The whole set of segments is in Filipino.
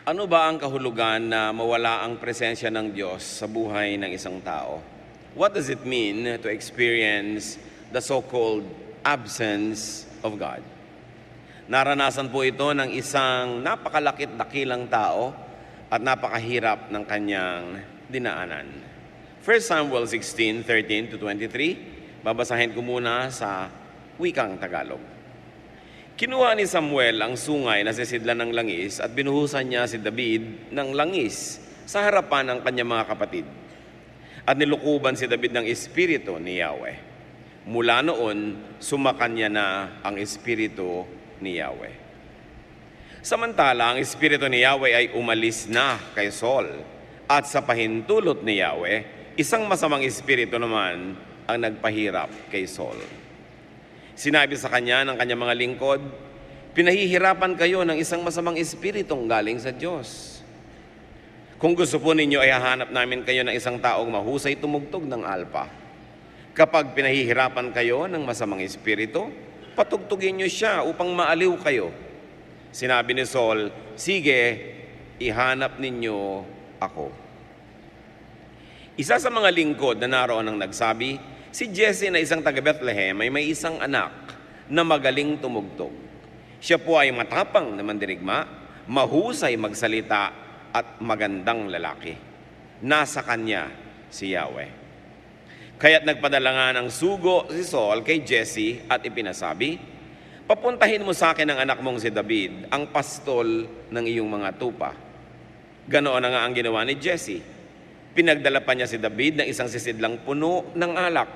Ano ba ang kahulugan na mawala ang presensya ng Diyos sa buhay ng isang tao? What does it mean to experience the so-called absence of God? Naranasan po ito ng isang napakalakit dakilang tao at napakahirap ng kanyang dinaanan. 1 Samuel 16:13-23, babasahin ko muna sa wikang Tagalog. Kinuha ni Samuel ang sungay na sisidlan ng langis at binuhusan niya si David ng langis sa harapan ng kanyang mga kapatid. At nilukuban si David ng espiritu ni Yahweh. Mula noon, sumakanya na ang espiritu ni Yahweh. Samantala, ang espiritu ni Yahweh ay umalis na kay Saul. At sa pahintulot ni Yahweh, isang masamang espiritu naman ang nagpahirap kay Saul. Sinabi sa kanya ng kanyang mga lingkod, pinahihirapan kayo ng isang masamang espiritong galing sa Diyos. Kung gusto po ninyo ay hahanap namin kayo ng isang taong mahusay tumugtog ng alpa. Kapag pinahihirapan kayo ng masamang espiritu, patugtugin niyo siya upang maaliw kayo. Sinabi ni Saul, sige, ihanap ninyo ako. Isa sa mga lingkod na naroon ang nagsabi, si Jesse na isang taga-Bethlehem ay may isang anak na magaling tumugtog. Siya po ay matapang na mandirigma, mahusay magsalita at magandang lalaki. Nasa kanya si Yahweh. Kaya't nagpadala nga ng sugo si Saul kay Jesse at ipinasabi, papuntahin mo sa akin ang anak mong si David, ang pastol ng iyong mga tupa. Ganoon na nga ang ginawa ni Jesse. Pinagdala pa niya si David ng isang sisidlang puno ng alak,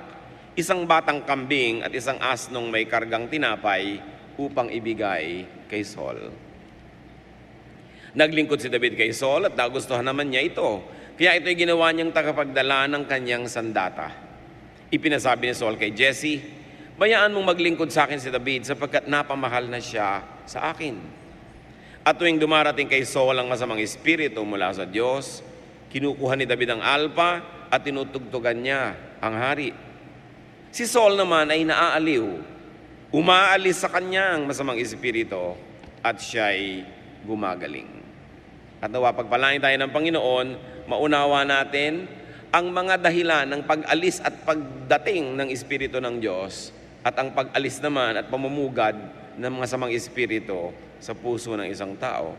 isang batang kambing at isang asnong may kargang tinapay upang ibigay kay Saul. Naglingkod si David kay Saul at nagustuhan naman niya ito. Kaya ito'y ginawa niyang tagapagdala ng kanyang sandata. Ipinasabi ni Saul kay Jesse, bayaan mong maglingkod sa akin si David sapagkat napamahal na siya sa akin. At tuwing dumarating kay Saul ang masamang espiritu mula sa Diyos, kinukuha ni David ang alpa at tinutugtugan niya ang hari. Si Saul naman ay naaaliw. Umaalis sa kanyang masamang espiritu at siya'y gumagaling. At nawa pagpalain tayo ng Panginoon, maunawa natin ang mga dahilan ng pag-alis at pagdating ng espiritu ng Diyos at ang pag-alis naman at pamumugad ng mga masamang espiritu sa puso ng isang tao.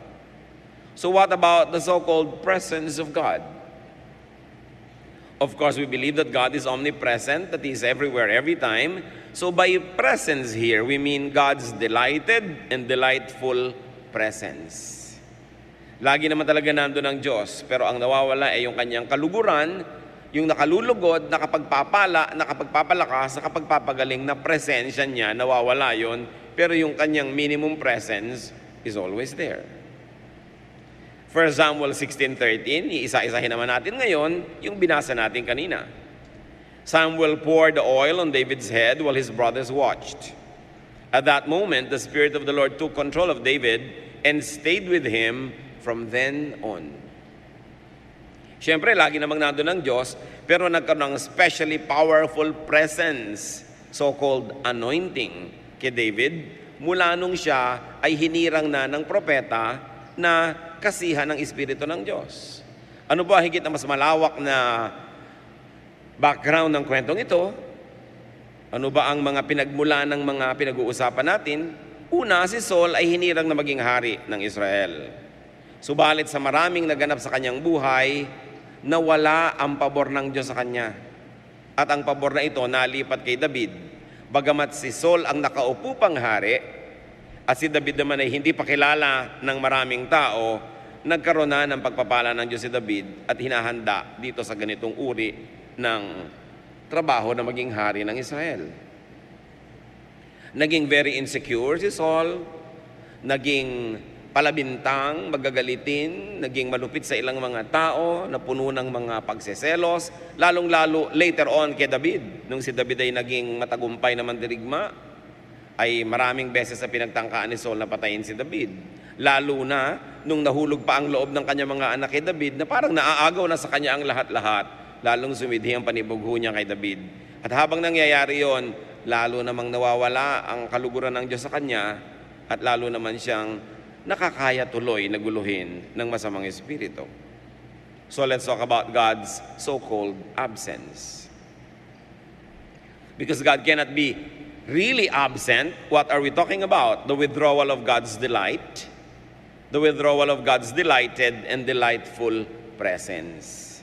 So what about the so-called presence of God? Of course, we believe that God is omnipresent, that He is everywhere, every time. So by presence here, we mean God's delighted and delightful presence. Lagi naman talaga nandun ang Diyos, pero ang nawawala ay yung kanyang kaluguran, yung nakalulugod, nakapagpapalakas, nakapagpapagaling na presensya niya, nawawala yon, pero yung kanyang minimum presence is always there. 1 Samuel 16:13, iisa-isahin naman natin ngayon yung binasa natin kanina. Samuel poured the oil on David's head while his brothers watched. At that moment, the Spirit of the Lord took control of David and stayed with him from then on. Siyempre, lagi namang nandun ang Diyos, pero nagkaroon ng especially powerful presence, so-called anointing, kay David, mula nung siya ay hinirang na ng propeta na kasihan ng Espiritu ng Diyos. Ano ba higit na mas malawak na background ng kwentong ito? Ano ba ang mga pinagmula ng mga pinag-uusapan natin? Una, si Saul ay hinirang na maging hari ng Israel. Subalit sa maraming naganap sa kanyang buhay, nawala ang pabor ng Diyos sa kanya. At ang pabor na ito nalipat kay David. Bagamat si Saul ang nakaupo pang hari, at si David naman ay hindi pa kilala ng maraming tao, nagkaroon na ng pagpapala ng Diyos si David at hinahanda dito sa ganitong uri ng trabaho na maging hari ng Israel. Naging very insecure si Saul, naging palabintang, magagalitin, naging malupit sa ilang mga tao, na puno ng mga pagseselos, lalong-lalo later on kay David. Nung si David ay naging matagumpay na mandirigma, ay maraming beses na pinagtangkaan ni Saul na patayin si David. Lalo na nung nahulog pa ang loob ng kanyang mga anak kay David na parang naaagaw na sa kanya ang lahat-lahat, lalong sumidhi ang panibugho niya kay David. At habang nangyayari yon, lalo namang nawawala ang kaluguran ng Diyos sa kanya at lalo naman siyang nakakaya tuloy na guluhin ng masamang espiritu. So let's talk about God's so-called absence. Because God cannot be really absent, what are we talking about? The withdrawal of God's delight, the withdrawal of God's delighted and delightful presence.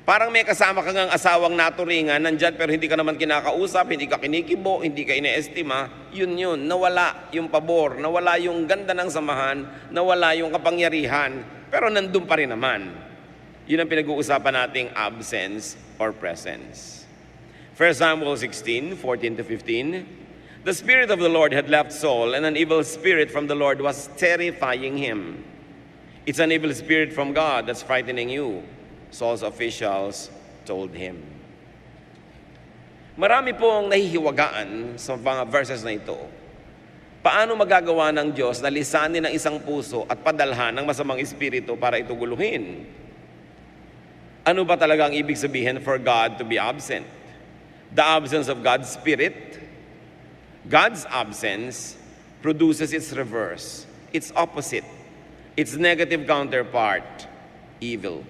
Parang may kasama ka ngang asawang naturingan, nandyan pero hindi ka naman kinakausap, hindi ka kinikibo, hindi ka iniestima, yun, nawala yung pabor, nawala yung ganda ng samahan, nawala yung kapangyarihan, pero nandun pa rin naman. Yun ang pinag-uusapan nating absence or presence. 1 Samuel 16, 14 to 15, the Spirit of the Lord had left Saul, and an evil spirit from the Lord was terrifying him. It's an evil spirit from God that's frightening you, Saul's officials told him. Marami pong nahihiwagaan sa mga verses na ito. Paano magagawa ng Diyos na lisanin ng isang puso at padalhan ng masamang espiritu para ito guluhin? Ano ba talaga ang ibig sabihin for God to be absent? The absence of God's Spirit. God's absence produces its reverse, its opposite, its negative counterpart, evil.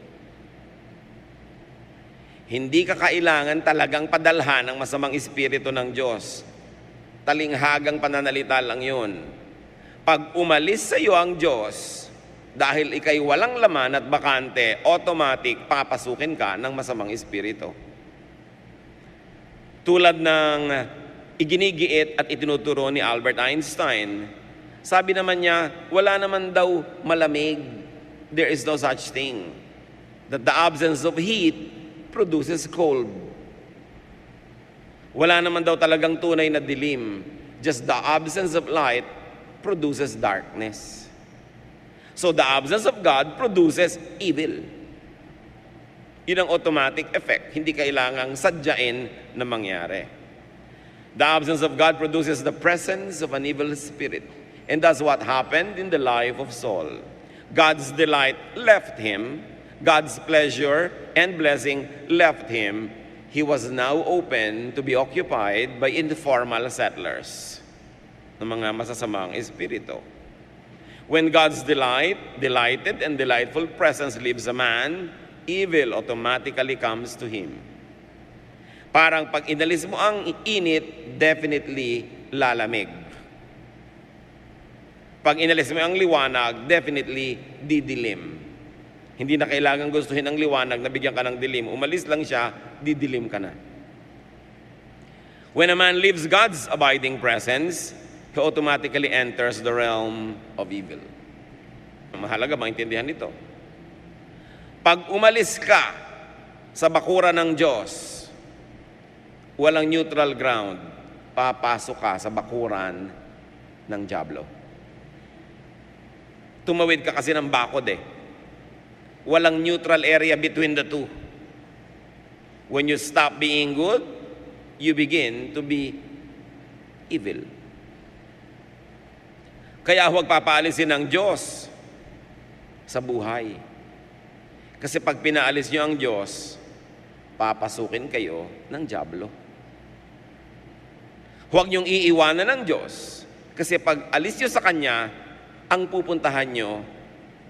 Hindi ka kailangan talagang padalhan ng masamang espiritu ng Diyos. Talinghagang pananalita lang yun. Pag umalis sa iyo ang Diyos, dahil ikay walang laman at bakante, automatic papasukin ka ng masamang espiritu. Tulad ng iginigiit at itinuturo ni Albert Einstein, sabi naman niya, wala naman daw malamig. There is no such thing. That the absence of heat produces cold. Wala naman daw talagang tunay na dilim. Just the absence of light produces darkness. So the absence of God produces evil. Yun ang automatic effect. Hindi kailangang sadyain na mangyari. The absence of God produces the presence of an evil spirit. And that's what happened in the life of Saul. God's delight left him. God's pleasure and blessing left him. He was now open to be occupied by informal settlers, ng mga masasamang espiritu. When God's delighted and delightful presence leaves a man, evil automatically comes to him. Parang pag inalis mo ang init, definitely lalamig. Pag inalis mo ang liwanag, definitely didilim. Hindi na kailangan gustuhin ang liwanag na bigyan ka ng dilim. Umalis lang siya, didilim ka na. When a man leaves God's abiding presence, he automatically enters the realm of evil. Mahalaga maintindihan ito. Pag umalis ka sa bakuran ng Diyos, walang neutral ground, papasok ka sa bakuran ng dyablo. Tumawid ka kasi ng bakod eh. Walang neutral area between the two. When you stop being good, you begin to be evil. Kaya huwag papaalisin ng Diyos sa buhay. Kasi pag pinaalis nyo ang Diyos, papasukin kayo ng dyablo. Huwag nyong iiwanan ng Diyos. Kasi pag alis nyo sa Kanya, ang pupuntahan nyo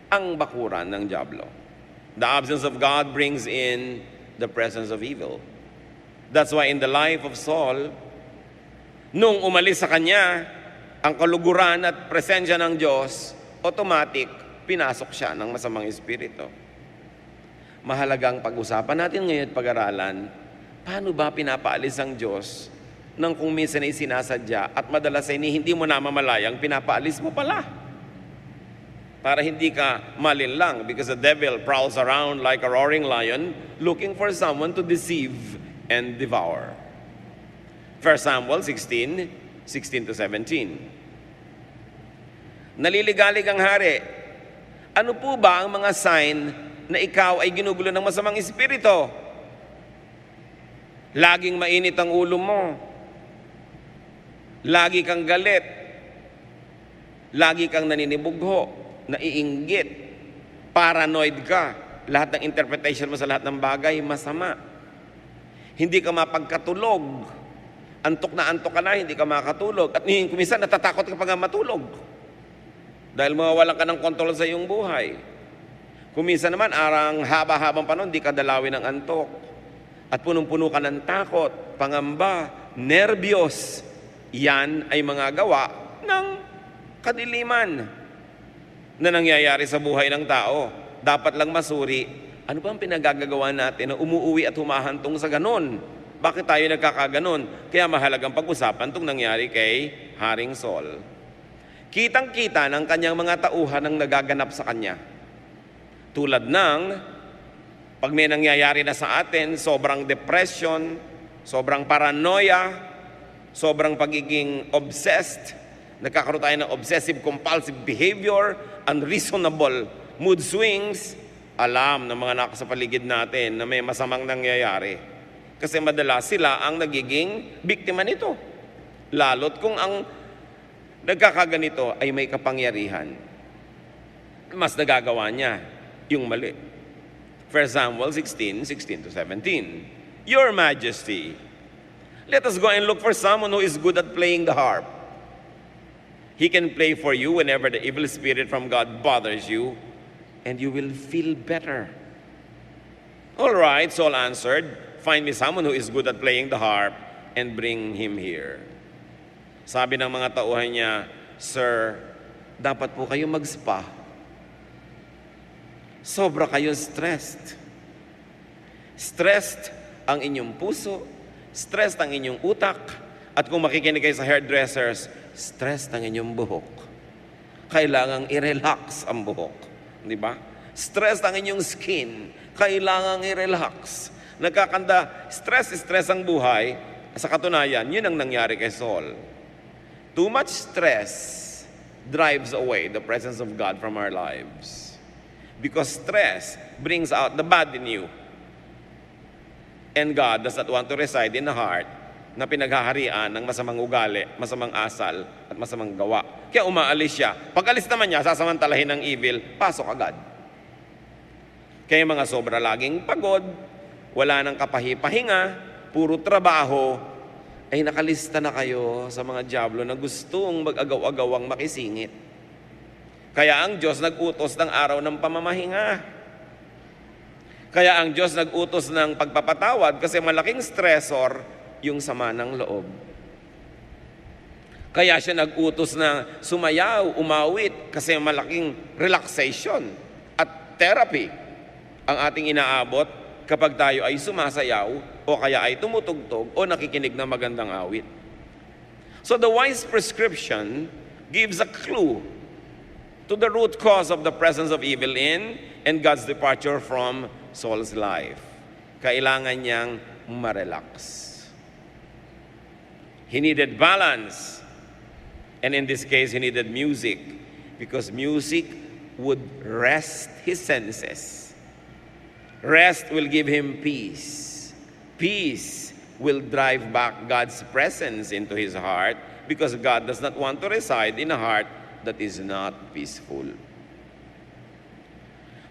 ang bakuran ng dyablo. The absence of God brings in the presence of evil. That's why in the life of Saul, nung umalis sa kanya ang kaluguran at presensya ng Diyos, automatic, pinasok siya ng masamang espiritu. Mahalagang pag-usapan natin ngayon at pag-aralan, paano ba pinapaalis ang Diyos nang kung minsan ay sinasadya at madalas ay hindi mo namamalayang pinapaalis mo pala? Para hindi ka malinlang, because the devil prowls around like a roaring lion looking for someone to deceive and devour. 1 Samuel 16, 16 to 17. Naliligalig ang hari. Ano po ba ang mga sign na ikaw ay ginugulo ng masamang espiritu? Laging mainit ang ulo mo. Lagi kang galit. Lagi kang naninibugho. Naiinggit, paranoid ka, lahat ng interpretation mo sa lahat ng bagay, masama. Hindi ka mapagkatulog, antok na antok ka na, hindi ka makatulog, at minsan natatakot ka pa nga matulog. Dahil mawawalan ka ng kontrol sa iyong buhay. Kung minsan naman, arang haba-habang panahon, di ka dalawin ng antok. At punong-puno ka ng takot, pangamba, nerbiyos. Yan ay mga gawa ng kadiliman na nangyayari sa buhay ng tao. Dapat lang masuri, ano ba ang pinagagagawa natin na umuuwi at humahantong sa ganon? Bakit tayo nagkakaganon? Kaya mahalagang pag-usapan itong nangyari kay Haring Saul. Kitang-kita ng kanyang mga tauhan ang nagaganap sa kanya. Tulad ng, pag may nangyayari na sa atin, sobrang depression, sobrang paranoia, sobrang pagiging obsessed, nagkakaroon tayo ng obsessive-compulsive behavior, unreasonable mood swings, alam ng mga nasa paligid natin na may masamang nangyayari. Kasi madalas sila ang nagiging biktima nito. Lalo't kung ang nagkakaganito ay may kapangyarihan, mas nagagawa niya yung mali. 1 Samuel 16:16-17. Your Majesty, let us go and look for someone who is good at playing the harp. He can play for you whenever the evil spirit from God bothers you, and you will feel better. All right, Saul answered, find me someone who is good at playing the harp and bring him here. Sabi ng mga tauhan niya, Sir, dapat po kayo mag-spa. Sobra kayo stressed. Stressed ang inyong puso, stressed ang inyong utak, at kung makikinig kayo sa hairdressers, stressed ang inyong buhok. Kailangang i-relax ang buhok. Di ba? Stressed ang inyong skin. Kailangang i-relax. Nagkakanda, stress ang buhay. Sa katunayan, yun ang nangyari kay Saul. Too much stress drives away the presence of God from our lives. Because stress brings out the bad in you. And God does not want to reside in the heart na pinaghaharian ng masamang ugali, masamang asal, at masamang gawa. Kaya umaalis siya. Pag alis naman niya, sasamantalahin ng evil, pasok agad. Kaya mga sobra laging pagod, wala nang kapahi-pahinga, puro trabaho, ay nakalista na kayo sa mga dyablo na gustong mag-agaw-agawang makisingit. Kaya ang Diyos nag-utos ng araw ng pamamahinga. Kaya ang Diyos nag-utos ng pagpapatawad kasi malaking stressor yung sama ng loob. Kaya siya nag-utos na sumayaw, umawit kasi malaking relaxation at therapy ang ating inaabot kapag tayo ay sumasayaw o kaya ay tumutugtog o nakikinig ng magandang awit. So the wise prescription gives a clue to the root cause of the presence of evil in and God's departure from Saul's life. Kailangan niyang ma-relax. He needed balance. And in this case, he needed music because music would rest his senses. Rest will give him peace. Peace will drive back God's presence into his heart because God does not want to reside in a heart that is not peaceful.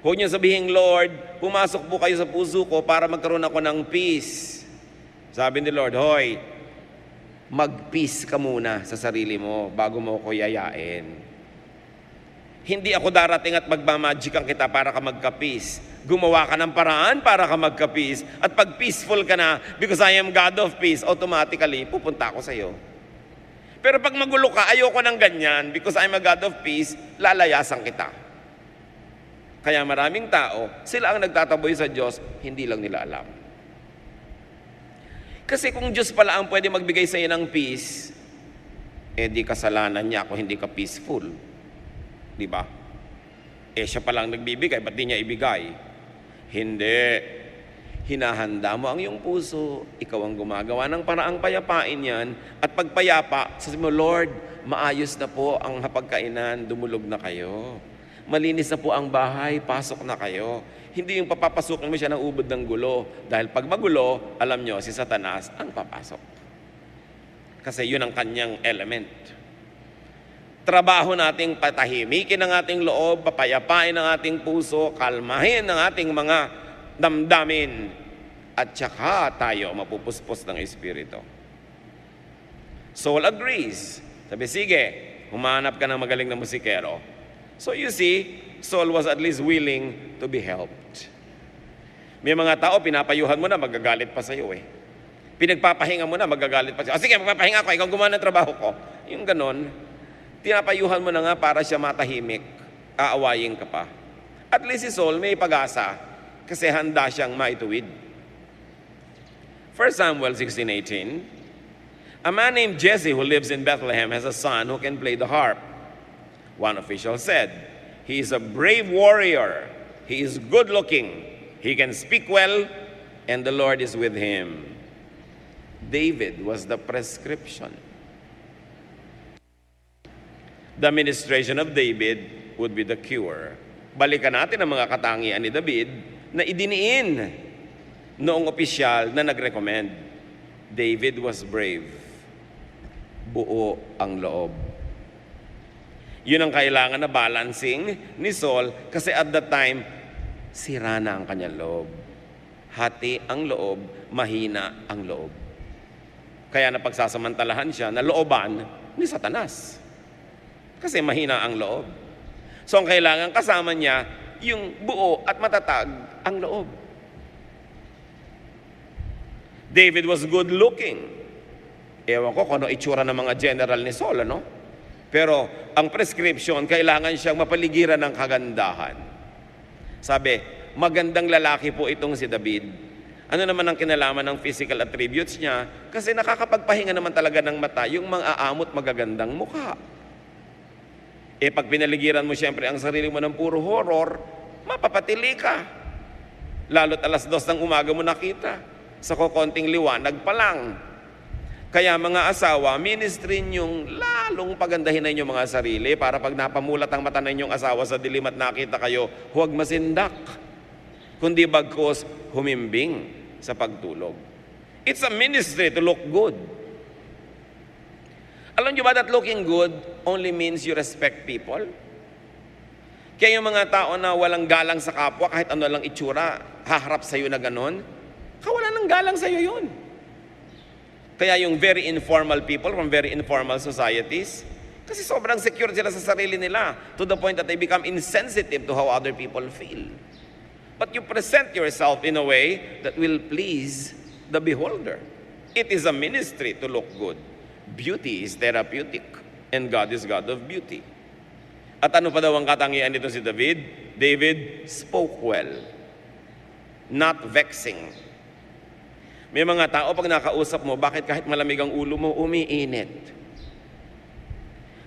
Huwag niyo sabihin, Lord, pumasok po kayo sa puso ko para magkaroon ako ng peace. Sabi ni Lord, hoy, mag-peace ka muna sa sarili mo bago mo ko yayain. Hindi ako darating at magmamagikan kita para ka magka-peace. Gumawa ka ng paraan para ka magka-peace. At pag peaceful ka na, because I am God of peace, automatically, pupunta ako sa iyo. Pero pag magulo ka, ayoko ng ganyan, because I'm a God of peace, lalayasan kita. Kaya maraming tao, sila ang nagtataboy sa Diyos, hindi lang nila alam. Kasi kung Diyos pala ang pwede magbigay sa iyo ng peace, di kasalanan niya kung hindi ka peaceful. Di ba? Siya palang nagbibigay, ba't di niya ibigay? Hindi. Hinahanda mo ang iyong puso, ikaw ang gumagawa ng paraang payapain yan, at pagpayapa, sabi mo, Lord, maayos na po ang hapagkainan, dumulog na kayo. Malinis na po ang bahay, pasok na kayo. Hindi yung papapasukin mo siya ng ubod ng gulo. Dahil pag magulo, alam nyo, si Satanas ang papasok. Kasi yun ang kanyang element. Trabaho nating patahimikin ang ating loob, papayapain ang ating puso, kalmahin ang ating mga damdamin, at saka tayo mapupuspos ng Espiritu. Saul agrees. Sabi, sige, humanap ka ng magaling na musikero. So you see, Saul was at least willing to be helped. May mga tao, pinapayuhan mo na, magagalit pa sa'yo eh. Pinagpapahinga mo na, magagalit pa sa'yo. Sige, magpapahinga ako, ikaw gumawa ng trabaho ko. Yung ganon, tinapayuhan mo na nga para siya matahimik, aawayin ka pa. At least si Saul may pag-asa kasi handa siyang maituwid. 1 Samuel 16:18, a man named Jesse who lives in Bethlehem has a son who can play the harp. One official said, he is a brave warrior, he is good looking, he can speak well, and the Lord is with him. David was the prescription. The administration of David would be the cure. Balikan natin ang mga katangian ni David na idiniin noong opisyal na nag-recommend. David was brave. Buo ang loob. Yun ang kailangan na balancing ni Saul kasi at that time, sira na ang kanyang loob. Hati ang loob, mahina ang loob. Kaya napagsasamantalahan siya na looban ni Satanas. Kasi mahina ang loob. So ang kailangan kasama niya, yung buo at matatag ang loob. David was good looking. Ewan ko kung ano itsura ng mga general ni Saul, ano? Pero ang prescription, kailangan siyang mapaligiran ng kagandahan. Sabi, magandang lalaki po itong si David. Ano naman ang kinalaman ng physical attributes niya? Kasi nakakapagpahinga naman talaga ng mata yung mga aamot magagandang mukha. Eh pag pinaligiran mo siyempre ang sarili mo ng puro horror, mapapatili ka. Lalo't 2:00 ng umaga mo nakita. Sa kokonting liwanag pa lang. Kaya mga asawa, ministry niyong lalong pagandahin na inyong mga sarili para pag napamulat ang mata na inyong asawa sa dilim at nakita kayo, huwag masindak. Kundi bagkos humimbing sa pagtulog. It's a ministry to look good. Alam niyo ba that looking good only means you respect people? Kaya yung mga tao na walang galang sa kapwa, kahit ano lang itsura, haharap sa'yo na ganon, kawalan ng galang sa'yo yun. Kaya yung very informal people from very informal societies, kasi sobrang secure sila sa sarili nila to the point that they become insensitive to how other people feel. But you present yourself in a way that will please the beholder. It is a ministry to look good. Beauty is therapeutic, and God is God of beauty. At ano pa daw ang katangian nito si David? David spoke well, not vexing. May mga tao pag nakausap mo, bakit kahit malamig ang ulo mo, umiinit?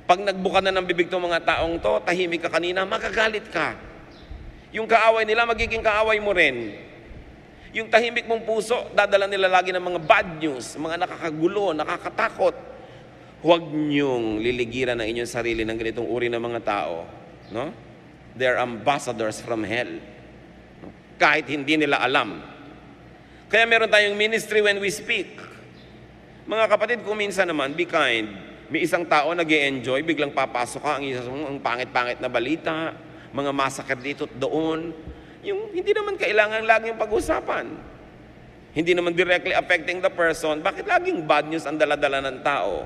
Pag nagbuka na ng bibig ng mga taong to, tahimik ka kanina, magagalit ka. Yung kaaway nila, magiging kaaway mo rin. Yung tahimik mong puso, dadala nila lagi ng mga bad news, mga nakakagulo, nakakatakot. Huwag niyong liligiran ang inyong sarili ng ganitong uri ng mga tao. No? They're ambassadors from hell. No? Kahit hindi nila alam. Kaya meron tayong ministry when we speak. Mga kapatid, kung minsan naman, be kind. May isang tao nag-e-enjoy, biglang papasok ka, ang pangit-pangit na balita, mga massacre dito at doon. Yung hindi naman kailangan laging pag-usapan. Hindi naman directly affecting the person. Bakit laging bad news ang dala-dala ng tao?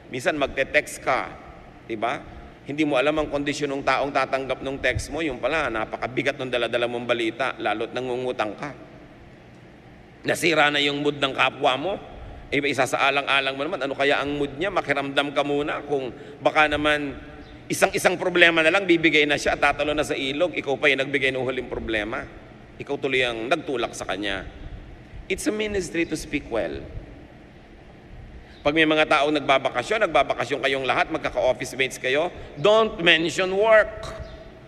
Minsan magte-text ka, di ba? Hindi mo alam ang kondisyon ng taong tatanggap ng text mo, yung pala, napakabigat ng dala-dala mong balita, lalo't nangungutang ka. Nasira na yung mood ng kapwa mo. Eh, isasaalang-alang mo naman, ano kaya ang mood niya? Makiramdam ka muna kung baka naman isang problema na lang, bibigay na siya at tatalo na sa ilog. Ikaw pa yung nagbigay ng huling problema. Ikaw tuloy ang nagtulak sa kanya. It's a ministry to speak well. Pag may mga taong nagbabakasyon kayong lahat, magkaka-office mates kayo, don't mention work.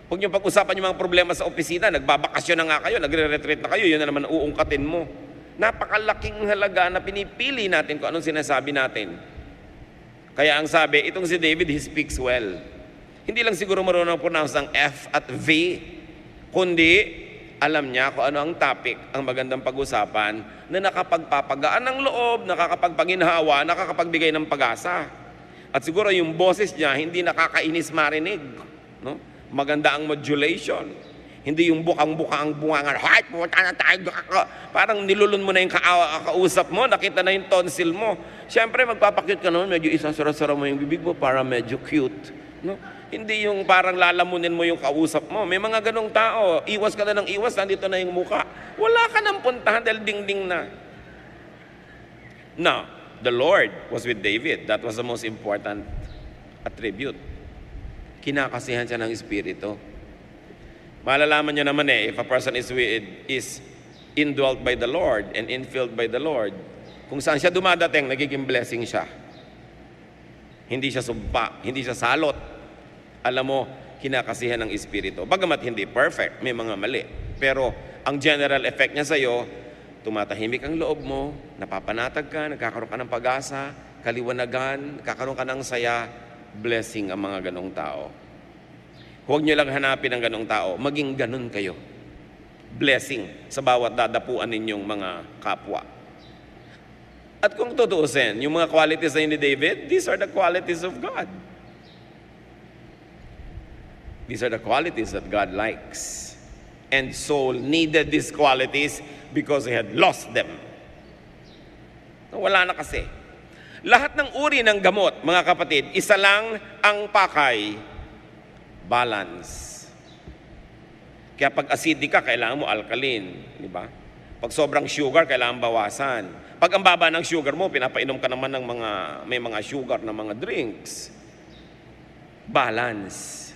Huwag niyong pag-usapan yung mga problema sa opisina, nagbabakasyon na nga kayo, nagre-retreat na kayo, yun na naman uungkatin mo. Napakalaking halaga na pinipili natin kung anong sinasabi natin. Kaya ang sabi, itong si David, he speaks well. Hindi lang siguro marunong pronounce ang F at V, kundi alam niya kung ano ang topic, ang magandang pag-usapan na nakapagpapagaan ng loob, nakakapagpaginhawa, nakakapagbigay ng pag-asa. At siguro yung boses niya, hindi nakakainis marinig. No? Maganda ang modulation. Hindi yung bukang-buka ang bungangan, "Hay, pumunta na tayo." Parang nilulun mo na yung kausap mo, nakita na yung tonsil mo. Siyempre, magpapakyut ka naman, medyo isasara-sara mo yung bibig mo para medyo cute. No? Hindi yung parang lalamunin mo yung kausap mo. May mga ganong tao, iwas ka na ng iwas, nandito na yung muka. Wala ka nang puntahan dahil dingding na. Now, the Lord was with David. That was the most important attribute. Kinakasihan siya ng Espiritu. Malalaman nyo naman if a person is indwelt by the Lord and infilled by the Lord, kung saan siya dumadating, nagiging blessing siya. Hindi siya sumpa, hindi siya salot. Alam mo, kinakasihan ng Espiritu. Bagamat hindi perfect, may mga mali. Pero ang general effect niya sa'yo, tumatahimik ang loob mo, napapanatag ka, nagkakaroon ka ng pag-asa, kaliwanagan, nagkakaroon ka ng saya, blessing ang mga ganong tao. Huwag niyo lang hanapin ang ganong tao, maging ganon kayo. Blessing sa bawat dadapuan ninyong mga kapwa. At kung tutuusin, yung mga qualities na ni David, these are the qualities of God. These are the qualities that God likes. And Saul needed these qualities because he had lost them. Wala na kasi. Lahat ng uri ng gamot, mga kapatid, isa lang ang pakay, balance. Kaya pag acidic ka, kailangan mo alkaline. Di ba? Pag sobrang sugar, kailangan bawasan. Pag ang baba ng sugar mo, pinapainom ka naman ng may mga sugar na mga drinks. Balance.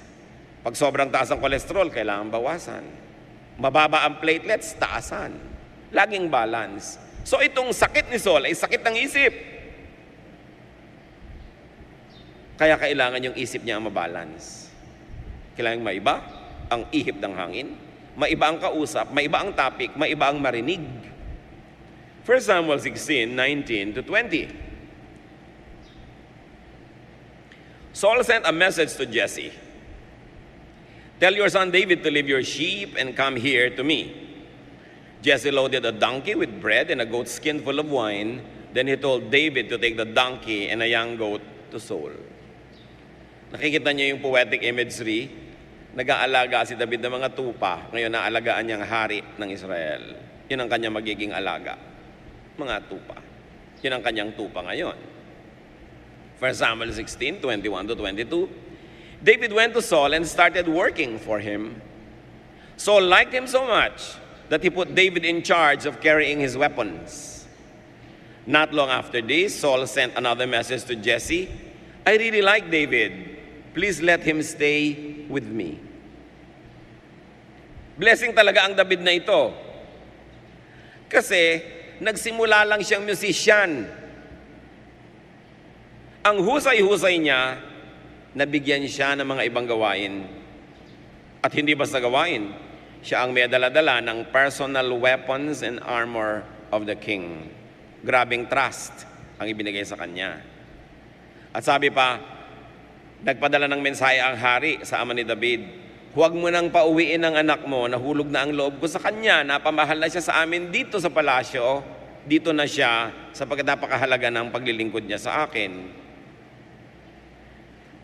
Pag sobrang taas ang kolesterol, kailangan bawasan. Mababa ang platelets, taasan. Laging balance. So itong sakit ni Saul ay sakit ng isip. Kaya kailangan yung isip niya ang mabalance. Kailangan maiba ang ihip ng hangin, maiba ang kausap, maiba ang topic, maiba ang marinig. 1 Samuel 16:19-20. Saul sent a message to Jesse. Tell your son David to leave your sheep and come here to me. Jesse loaded a donkey with bread and a goat skin full of wine. Then he told David to take the donkey and a young goat to Saul. Nakikita niyo yung poetic imagery. Nag-aalaga si David ng mga tupa. Ngayon naalagaan niyang hari ng Israel. Yun ang kanyang magiging alaga. Mga tupa. Yun ang kanyang tupa ngayon. 1 Samuel 16:21-22. David went to Saul and started working for him. Saul liked him so much that he put David in charge of carrying his weapons. Not long after this, Saul sent another message to Jesse. I really like David. Please let him stay with me. Blessing talaga ang David na ito. Kasi nagsimula lang siyang musician. Ang husay-husay niya, nabigyan siya ng mga ibang gawain. At hindi basta gawain, siya ang may dala-dala ng personal weapons and armor of the king. Grabing trust ang ibinigay sa kanya. At sabi pa, nagpadala ng mensahe ang hari sa ama ni David, huwag mo nang pauwiin ang anak mo, nahulog na ang loob ko sa kanya, napamahal na siya sa amin dito sa palasyo, dito na siya sapagkat napakahalaga ng paglilingkod niya sa akin.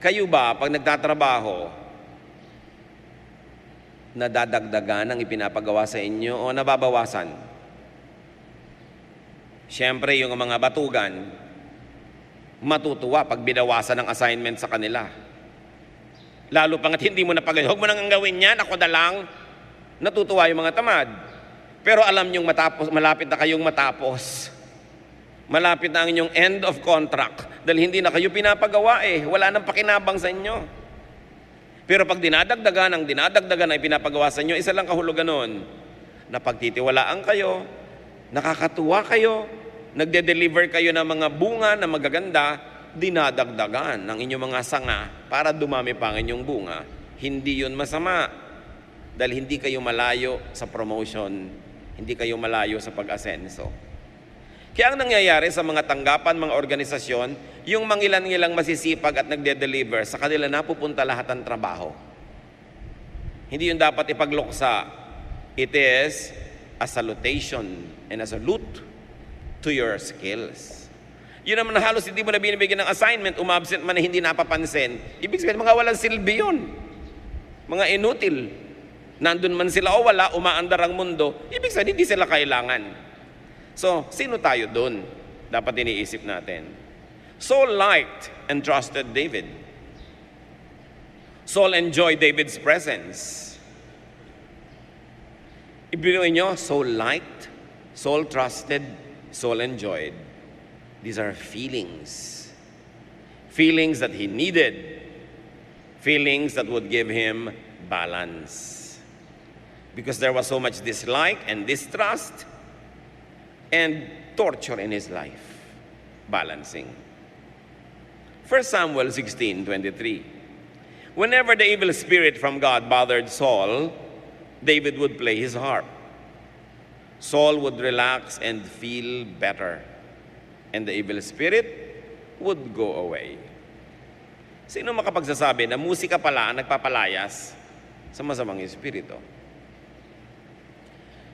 Kayo ba, pag nagtatrabaho, nadadagdagan ang ipinapagawa sa inyo o nababawasan? Siyempre, yung mga batugan, matutuwa pag binawasan ng assignment sa kanila. Lalo pang at hindi mo napagawin, huwag mo nang gawin yan, ako na lang. Natutuwa yung mga tamad. Pero alam niyong malapit na kayong matapos. Malapit na ang inyong end of contract. Dahil hindi na kayo pinapagawa wala nang pakinabang sa inyo. Pero pag dinadagdagan ay pinapagawa sa inyo, isa lang kahulugan nun, na pagtitiwalaan kayo, nakakatuwa kayo, nagde-deliver kayo ng mga bunga na magaganda, dinadagdagan ng inyong mga sanga para dumami pa ang inyong bunga. Hindi yun masama. Dahil hindi kayo malayo sa promotion, hindi kayo malayo sa pag-asenso. Kaya ang nangyayari sa mga tanggapan, mga organisasyon, yung mangilan-ngilang masisipag at nagde-deliver, sa kanila napupunta lahat ng trabaho. Hindi yun dapat ipagluksa. It is a salutation and a salute to your skills. Yun naman na halos hindi mo na binibigyan ng assignment, umabsent man na hindi napapansin. Ibig sabihin, mga walang silbi yun. Mga inutil. Nandun man sila o wala, umaandar ang mundo. Ibig sabihin, hindi sila kailangan. So, sino tayo dun? Dapat iniisip natin. Saul liked and trusted David. Saul enjoyed David's presence. Ibinuin nyo, Saul liked, Saul trusted, Saul enjoyed. These are feelings. Feelings that he needed. Feelings that would give him balance. Because there was so much dislike and distrust and torture in his life. Balancing. 1 Samuel 16:23. Whenever the evil spirit from God bothered Saul, David would play his harp. Saul would relax and feel better. And the evil spirit would go away. Sino makapagsasabi na musika pala ang nagpapalayas sa masamang espiritu?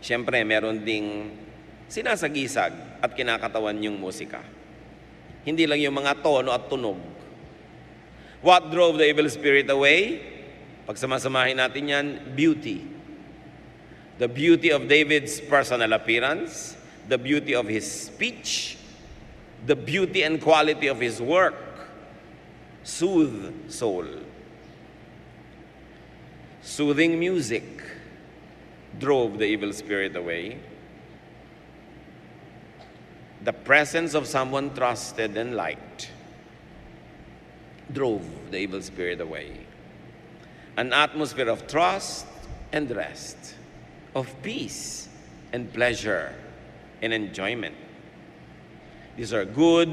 Siyempre, meron ding sinasagisag at kinakatawan yung musika. Hindi lang yung mga tono at tunog. What drove the evil spirit away? Pagsamasamahin natin yan, beauty. The beauty of David's personal appearance, the beauty of his speech, the beauty and quality of his work, soothe soul. Soothing music drove the evil spirit away. The presence of someone trusted and liked drove the evil spirit away. An atmosphere of trust and rest, of peace and pleasure and enjoyment. These are good,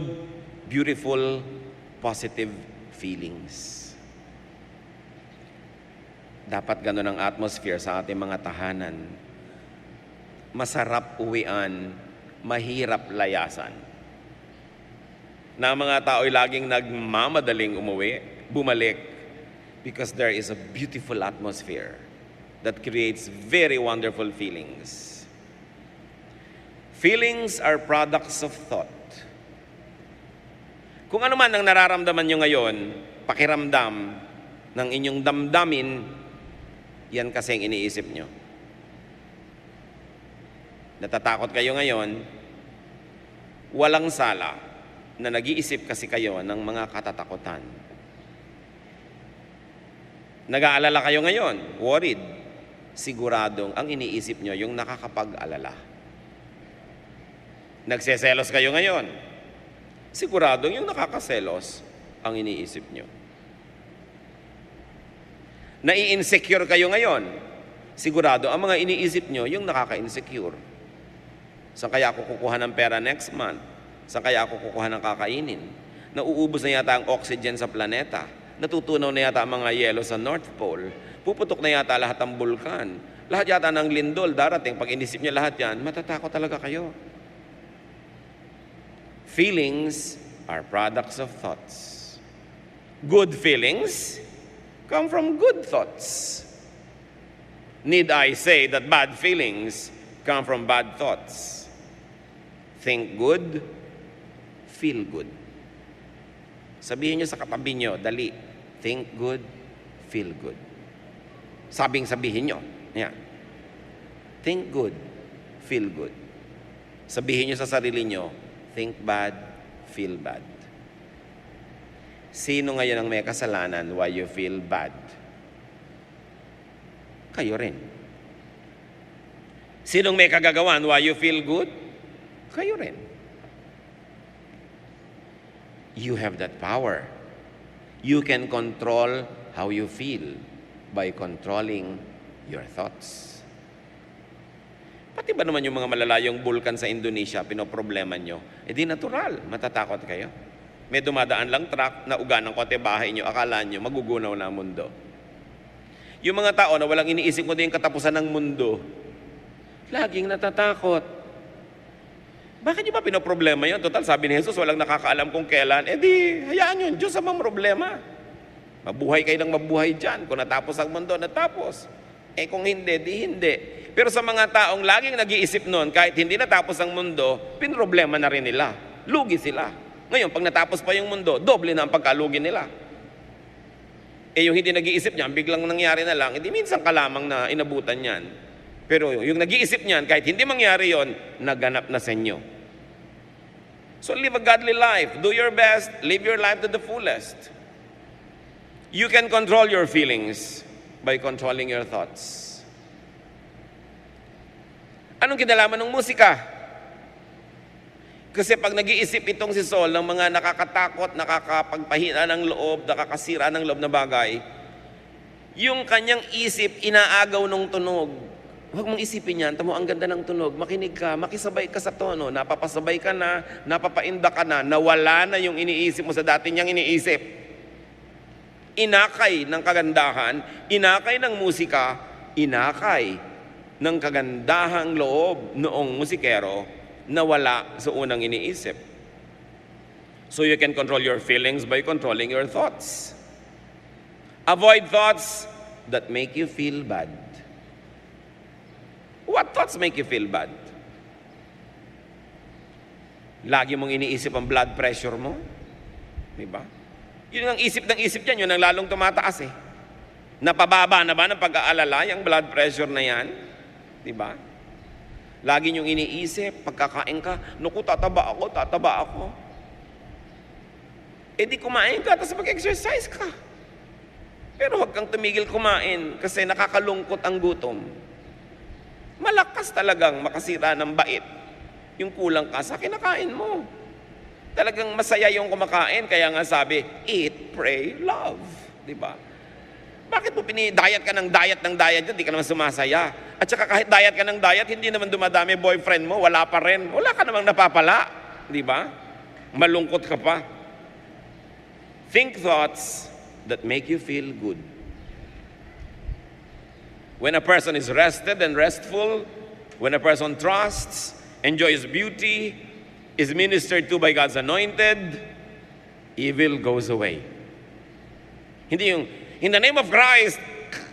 beautiful, positive feelings. Dapat ganun ang atmosphere sa ating mga tahanan. Masarap uwian, mahirap layasan. Na mga tao'y laging nagmamadaling bumalik, because there is a beautiful atmosphere that creates very wonderful feelings. Feelings are products of thought. Kung ano man ang nararamdaman nyo ngayon, pakiramdam ng inyong damdamin, yan kasi ang iniisip nyo. Natatakot kayo ngayon, walang sala na nag-iisip kasi kayo ng mga katatakutan. Nag-aalala kayo ngayon, worried. Siguradong ang iniisip nyo yung nakakapag-alala. Nagseselos kayo ngayon. Siguradong yung nakakaselos ang iniisip nyo. Nai-insecure kayo ngayon. Sigurado ang mga iniisip nyo yung nakaka-insecure. Saan kaya ako kukuha ng pera next month? Saan kaya ako kukuha ng kakainin? Nauubos na yata ang oxygen sa planeta. Natutunaw na yata ang mga yelo sa North Pole. Puputok na yata lahat ng bulkan. Lahat yata ng lindol darating. Pag inisip niyo lahat yan, matatakot talaga kayo. Feelings are products of thoughts. Good feelings come from good thoughts. Need I say that bad feelings come from bad thoughts? Think good, feel good. Sabihin nyo sa katabi nyo, dali. Think good, feel good. Sabihin nyo. Yan. Think good, feel good. Sabihin nyo sa sarili nyo, think bad, feel bad. Sino ngayon ang may kasalanan why you feel bad? Kayo rin. Sinong may kagagawan why you feel good? Kayo rin. You have that power. You can control how you feel by controlling your thoughts. Pati ba naman yung mga malalayong bulkan sa Indonesia, pinoproblema nyo? Eh di natural, matatakot kayo. May dumadaan lang truck na uga ng kote bahay nyo, akala nyo magugunaw na ang mundo. Yung mga tao na walang iniisip mo din yung katapusan ng mundo, laging natatakot. Bakit nyo ba pinoproblema yun? Total, sabi ni Jesus, walang nakakaalam kung kailan. Eh di, hayaan yun, Diyos ang mga problema. Mabuhay kayo ng mabuhay dyan. Kung natapos ang mundo, natapos. Eh kung hindi, di hindi. Pero sa mga taong laging nag-iisip nun, kahit hindi natapos ang mundo, pinroblema na rin nila. Lugi sila. Ngayon, pag natapos pa yung mundo, doble na ang pagkalugi nila. Eh yung hindi nag-iisip niyan, biglang nangyari na lang, hindi minsan ka lamang na inabutan yan. Pero yung nag-iisip niyan, kahit hindi mangyari yon, naganap na sa inyo. So live a godly life. Do your best. Live your life to the fullest. You can control your feelings by controlling your thoughts. Anong kinalaman ng musika? Kasi pag nag-iisip itong si Saul ng mga nakakatakot, nakakapagpahina ng loob, nakakasira ng loob na bagay, yung kanyang isip inaagaw ng tunog. Huwag mong isipin yan, tamo ang ganda ng tunog, makinig ka, makisabay ka sa tono, napapasabay ka na, napapainda ka na, nawala na yung iniisip mo sa dati niyang iniisip. Inakay ng kagandahan, inakay ng musika, inakay ng kagandahang loob noong musikero na wala sa unang iniisip. So you can control your feelings by controlling your thoughts. Avoid thoughts that make you feel bad. What thoughts make you feel bad? Lagi mong iniisip ang blood pressure mo. Diba? Yun ang isip ng isip yan, yun ang lalong tumataas eh. Napababa na ba ng pag-aalala yung blood pressure na yan? Diba? Lagi niyong iniisip, pagkakain ka, naku, tataba ako. Eh di kumain ka, tapos mag-exercise ka. Pero huwag kang tumigil kumain kasi nakakalungkot ang gutom. Malakas talagang makasira ng bait yung kulang ka sa kinakain mo. Talagang masaya yung kumakain, kaya nga sabi, eat, pray, love. Diba? Bakit mo diet ka ng diet, hindi ka naman sumasaya? At saka kahit diet ka ng diet, hindi naman dumadami boyfriend mo, wala pa rin. Wala ka namang napapala. Diba? Malungkot ka pa. Think thoughts that make you feel good. When a person is rested and restful, when a person trusts, enjoys beauty, is ministered to by God's anointed, evil goes away. Hindi yung, in the name of Christ,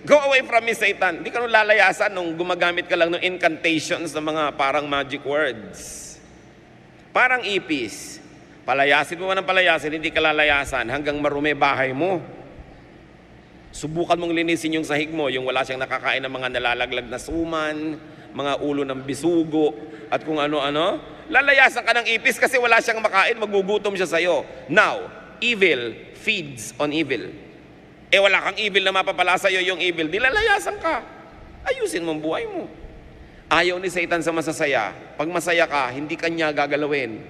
go away from me, Satan. Hindi ka nung lalayasan nung gumagamit ka lang ng incantations ng mga parang magic words. Parang ipis. Palayasin mo man ng palayasin, hindi ka lalayasan hanggang marumi bahay mo. Subukan mong linisin yung sahig mo, yung wala siyang nakakain ng mga nalalaglag na suman, mga ulo ng bisugo, at kung ano-ano. Lalayasan ka ng ipis kasi wala siyang makain, magugutom siya sa'yo. Now, evil feeds on evil. Eh wala kang evil na mapapala sa'yo yung evil, di lalayasan ka. Ayusin mo ang buhay mo. Ayaw ni Satan sa masasaya. Pag masaya ka, hindi kanya gagalawin.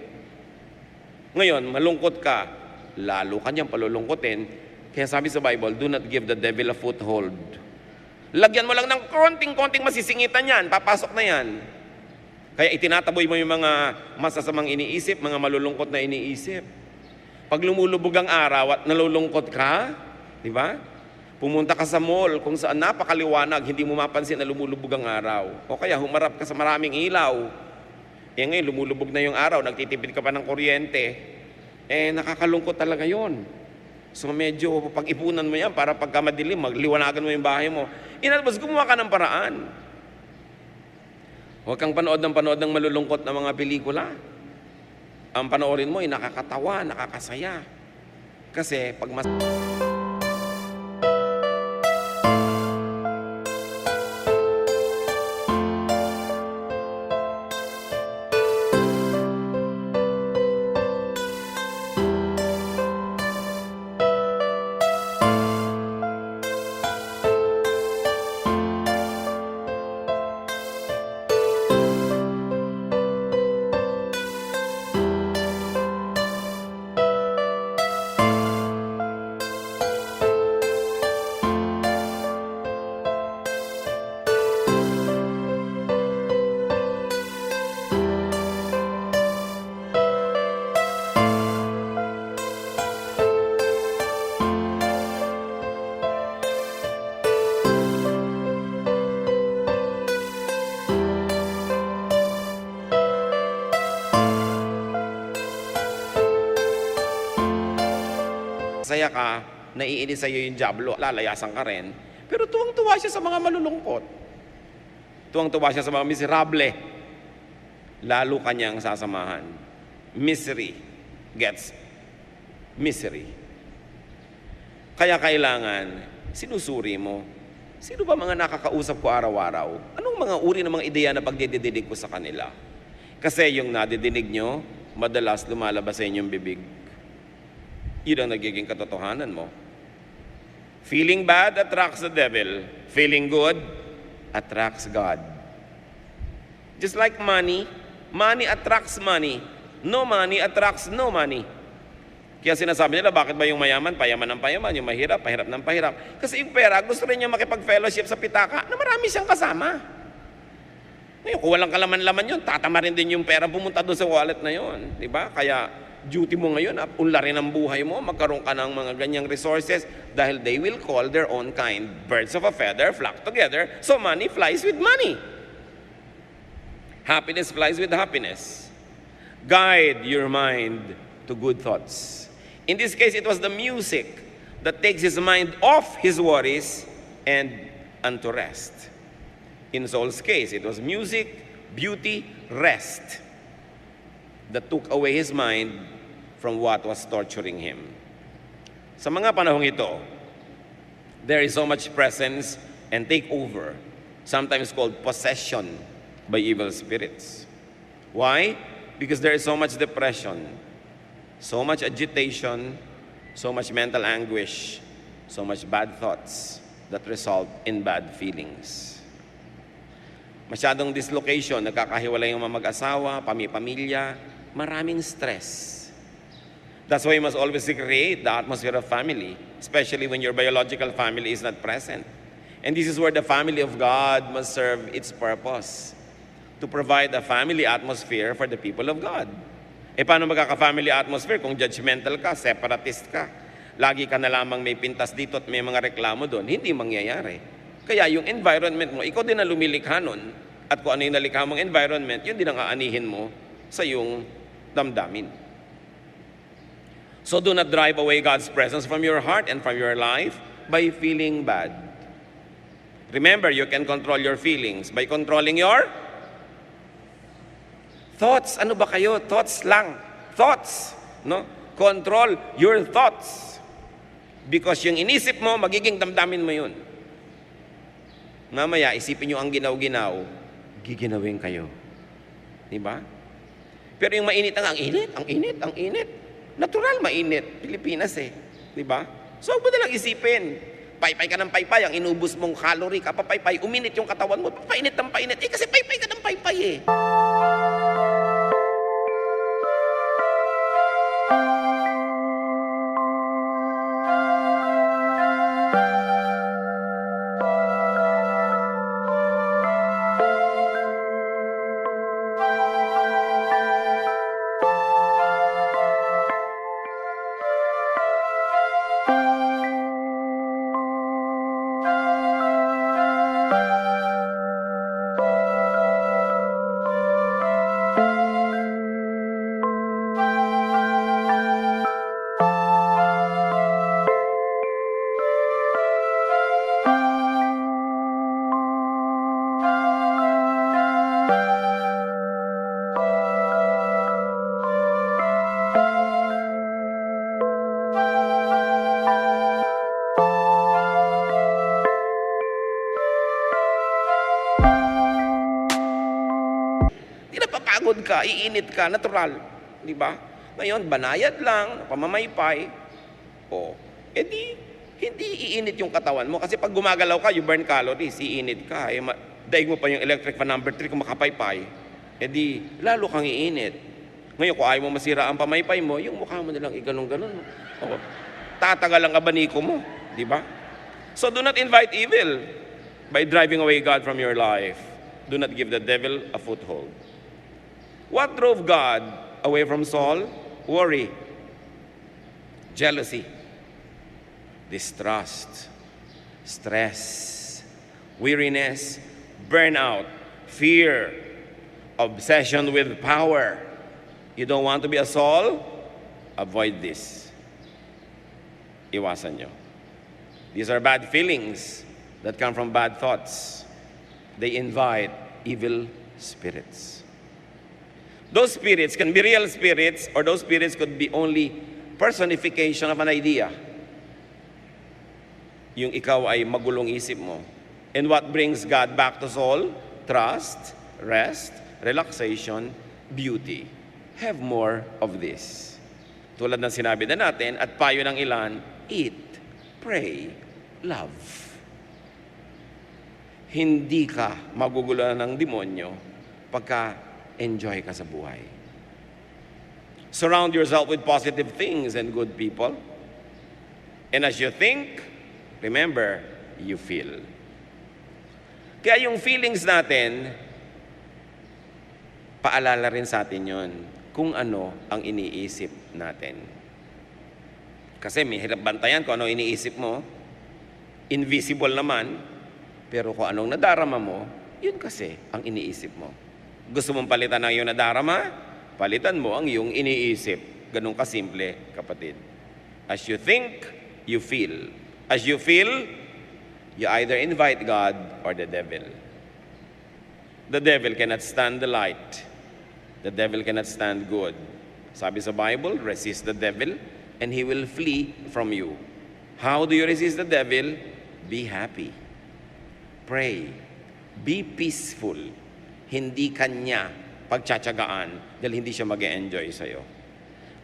Ngayon, malungkot ka, lalo kanyang palulungkotin. Kaya sabi sa Bible, do not give the devil a foothold. Lagyan mo lang ng konting-konting masisingitan yan, papasok na yan. Kaya itinataboy mo yung mga masasamang iniisip, mga malulungkot na iniisip. Pag lumulubog ang araw at nalulungkot ka, di ba? Pumunta ka sa mall kung saan napakaliwanag, hindi mo mapansin na lumulubog ang araw. O kaya humarap ka sa maraming ilaw. Eh ngayon, lumulubog na yung araw, nagtitipid ka pa ng kuryente. Eh nakakalungkot talaga yon. So medyo pag-ipunan mo yan para pagka madilim, magliwanagan mo yung bahay mo. Inalbas, gumawa ka ng paraan. Huwag kang panood ng malulungkot na mga pelikula. Ang panoorin mo ay nakakatawa, nakakasaya. Kasi pag masaya ka, naiinis sa'yo yung diablo, lalayasan ka rin. Pero tuwang-tuwa siya sa mga malulungkot. Tuwang-tuwa siya sa mga miserable. Lalo kanyang sasamahan. Misery gets misery. Kaya kailangan, sinusuri mo, sino ba mga nakakausap ko araw-araw? Anong mga uri ng mga ideya na pagdidinig ko sa kanila? Kasi yung nadidinig nyo, madalas lumalabas sa inyong bibig. Yun ang nagiging katotohanan mo. Feeling bad attracts the devil. Feeling good attracts God. Just like money, money attracts money. No money attracts no money. Kaya sinasabi nila, bakit ba yung mayaman, payaman ng payaman, yung mahirap, pahirap ng pahirap. Kasi yung pera, gusto rin niya makipag-fellowship sa pitaka na marami siyang kasama. Ngayon, kung walang kalaman-laman yun, tatama rin din yung pera pumunta doon sa wallet na yun. Diba? Kaya duty mo ngayon, unlarin ang buhay mo, magkaroon ka ng mga ganyang resources dahil they will call their own kind. Birds of a feather flock together, so money flies with money. Happiness flies with happiness. Guide your mind to good thoughts. In this case, it was the music that takes his mind off his worries and unto rest. In Saul's case, it was music, beauty, rest that took away his mind from what was torturing him. Sa mga panahong ito, there is so much presence and takeover, sometimes called possession by evil spirits. Why? Because there is so much depression, so much agitation, so much mental anguish, so much bad thoughts that result in bad feelings. Masyadong dislocation, nagkakahiwalay yung mga mag-asawa, pamilya, maraming stress. That's why you must always create the atmosphere of family, especially when your biological family is not present. And this is where the family of God must serve its purpose, to provide a family atmosphere for the people of God. Paano magkaka-family atmosphere kung judgmental ka, separatist ka? Lagi ka na lamang may pintas dito at may mga reklamo doon. Hindi mangyayari. Kaya yung environment mo, ikaw din na lumilikha nun, at kung ano yung nalikha mong environment, yun din ang aanihin mo sa iyong damdamin. So do not drive away God's presence from your heart and from your life by feeling bad. Remember, you can control your feelings by controlling your thoughts. Ano ba kayo? Thoughts lang. Thoughts. No? Control your thoughts. Because yung inisip mo, magiging damdamin mo yun. Mamaya, isipin nyo ang ginaw-ginaw, giginawin kayo. Diba? Pero yung mainit ang init, ang init, ang init. Natural mainit. Pilipinas eh. Diba? So, huwag mo nalang isipin. Paypay ka ng paypay, ang inubos mong calorie, kapapaypay, uminit yung katawan mo, painit ng painit. Kasi paypay ka ng paypay eh. Pagod ka, iinit ka, natural. Di ba? Ngayon, banayad lang, pamamaypay. Hindi iinit yung katawan mo. Kasi pag gumagalaw ka, you burn calories, iinit ka. Daig mo pa yung electric fan number 3 kung makapaypay. Lalo kang iinit. Ngayon, kung ayaw mo masira ang pamaypay mo, yung mukha mo nalang iganong-ganon. Tatagal ang abaniko mo. Di ba? So do not invite evil by driving away God from your life. Do not give the devil a foothold. What drove God away from Saul? Worry, jealousy, distrust, stress, weariness, burnout, fear, obsession with power. You don't want to be a Saul? Avoid this. Iwasan nyo. These are bad feelings that come from bad thoughts. They invite evil spirits. Those spirits can be real spirits, or those spirits could be only personification of an idea. Yung ikaw ay magulong isip mo. And what brings God back to Saul? Trust, rest, relaxation, beauty. Have more of this. Tulad ng sinabi na natin, at payo ng ilan, eat, pray, love. Hindi ka magugulan ng demonyo pagka enjoy ka sa buhay. Surround yourself with positive things and good people. And as you think, remember, you feel. Kaya yung feelings natin, paalala rin sa atin yon kung ano ang iniisip natin. Kasi may hirap bantayan kung ano iniisip mo. Invisible naman. Pero kung anong nadarama mo, yun kasi ang iniisip mo. Gusto mong palitan ang iyong nadarama? Palitan mo ang iyong iniisip. Ganun kasimple, kapatid. As you think, you feel. As you feel, you either invite God or the devil. The devil cannot stand the light. The devil cannot stand good. Sabi sa Bible, resist the devil and he will flee from you. How do you resist the devil? Be happy. Pray. Be peaceful. Hindi kanya pagtsatsagaan dahil hindi siya mag-e-enjoy sa'yo.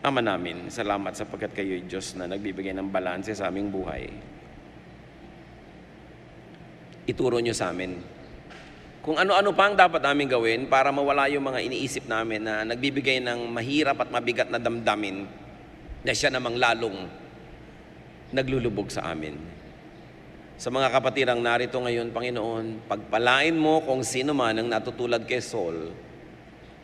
Ama namin, salamat sapagkat kayo'y Diyos na nagbibigay ng balanse sa aming buhay. Ituro nyo sa amin kung ano-ano pa ang dapat namin gawin para mawala yung mga iniisip namin na nagbibigay ng mahirap at mabigat na damdamin na siya namang lalong naglulubog sa amin. Sa mga kapatirang narito ngayon, Panginoon, pagpalain mo kung sino man ang natutulad kay Saul,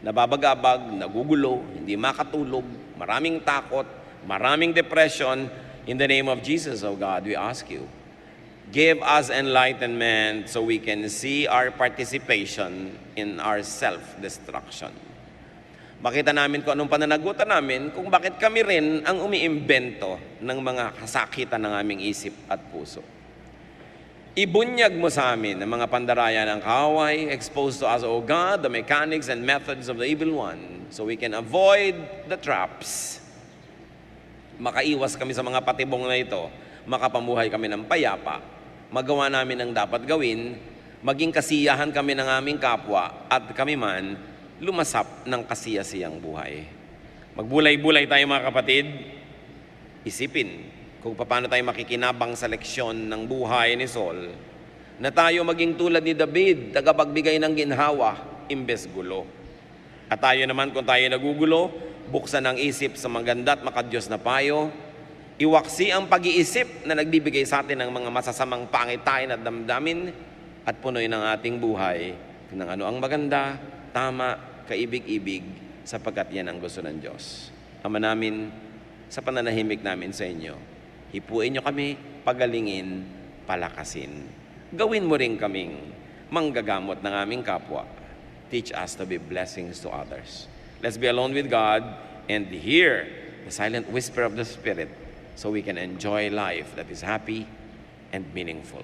nababagabag, nagugulo, hindi makatulog, maraming takot, maraming depression. In the name of Jesus, O God, we ask you, give us enlightenment so we can see our participation in our self-destruction. Makita namin kung anong pananagutan namin kung bakit kami rin ang umiimbento ng mga kasakitan ng aming isip at puso. Ibunyag mo sa amin ang mga pandaraya ng kaaway, expose to us, O God, the mechanics and methods of the evil one, so we can avoid the traps. Makaiwas kami sa mga patibong na ito, makapamuhay kami ng payapa, magawa namin ang dapat gawin, maging kasiyahan kami ng aming kapwa, at kami man lumasap ng kasiyasiyang buhay. Magbulay-bulay tayo mga kapatid, isipin kung paano tayo makikinabang sa leksyon ng buhay ni Saul, na tayo maging tulad ni David, tagapagbigay ng ginhawa, imbes gulo. At tayo naman kung tayo nagugulo, buksan ang isip sa maganda at makadiyos na payo, iwaksi ang pag-iisip na nagbibigay sa atin ng mga masasamang pangitain at damdamin, at punoy ng ating buhay ng ano ang maganda, tama, kaibig-ibig, sapagkat yan ang gusto ng Diyos. Ama namin, sa pananahimik namin sa inyo, hipuin nyo kami, pagalingin, palakasin. Gawin mo rin kaming manggagamot ng aming kapwa. Teach us to be blessings to others. Let's be alone with God and hear the silent whisper of the Spirit so we can enjoy life that is happy and meaningful.